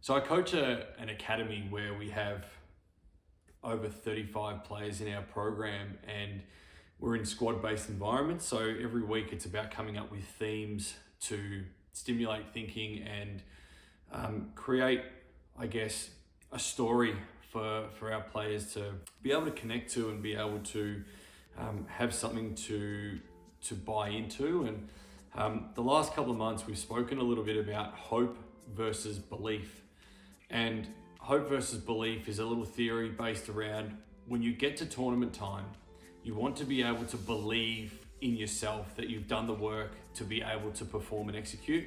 So I coach an academy where we have over 35 players in our program, and we're in squad-based environments. So every week it's about coming up with themes to stimulate thinking and create, I guess, a story for our players to be able to connect to and be able to have something to buy into. And the last couple of months we've spoken a little bit about hope versus belief. And hope versus belief is a little theory based around when you get to tournament time, you want to be able to believe in yourself that you've done the work to be able to perform and execute,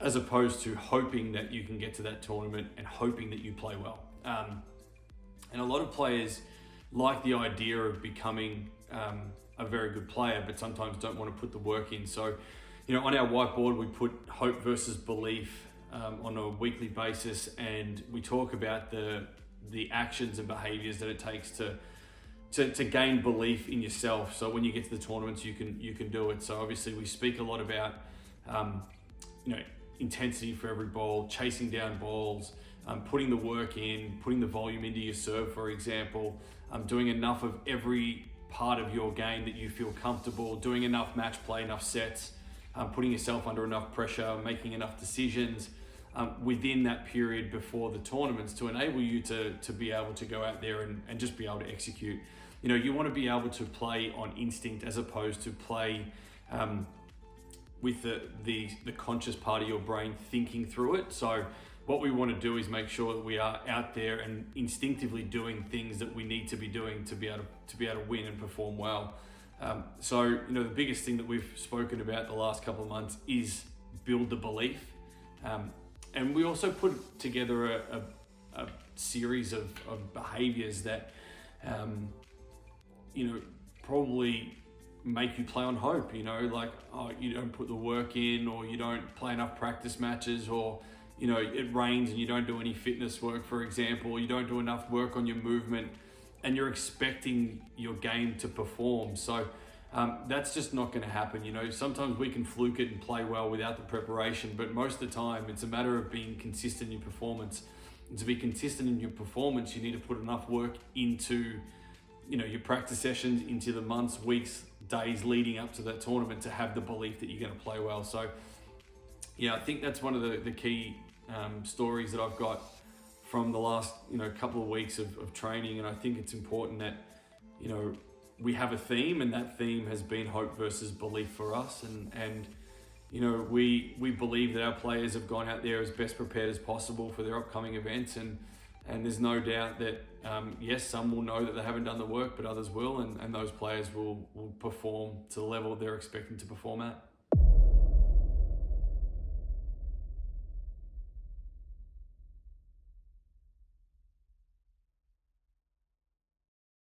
as opposed to hoping that you can get to that tournament and hoping that you play well. And a lot of players like the idea of becoming a very good player, but sometimes don't want to put the work in. So, on our whiteboard, we put hope versus belief on a weekly basis, and we talk about the actions and behaviors that it takes to gain belief in yourself. So when you get to the tournaments, you can do it. So obviously we speak a lot about intensity for every ball, chasing down balls, putting the work in, putting the volume into your serve, for example, doing enough of every part of your game that you feel comfortable, doing enough match play, enough sets, putting yourself under enough pressure, making enough decisions within that period before the tournaments to enable you to be able to go out there and just be able to execute. You want to be able to play on instinct as opposed to play with the conscious part of your brain thinking through it. So what we want to do is make sure that we are out there and instinctively doing things that we need to be doing to be able to win and perform well. So the biggest thing that we've spoken about the last couple of months is build the belief. And we also put together a series of behaviors that probably make you play on hope, like, you don't put the work in, or you don't play enough practice matches, or it rains and you don't do any fitness work, for example, or you don't do enough work on your movement and you're expecting your game to perform. So that's just not going to happen. Sometimes we can fluke it and play well without the preparation, but most of the time it's a matter of being consistent in your performance. And to be consistent in your performance, you need to put enough work into your practice sessions, into the months, weeks, days leading up to that tournament to have the belief that you're going to play well. So yeah, I think that's one of the key stories that I've got from the last couple of weeks of training. And I think it's important that we have a theme, and that theme has been hope versus belief for us. And we believe that our players have gone out there as best prepared as possible for their upcoming events. And there's no doubt that, yes, some will know that they haven't done the work, but others will. And those players will perform to the level they're expecting to perform at.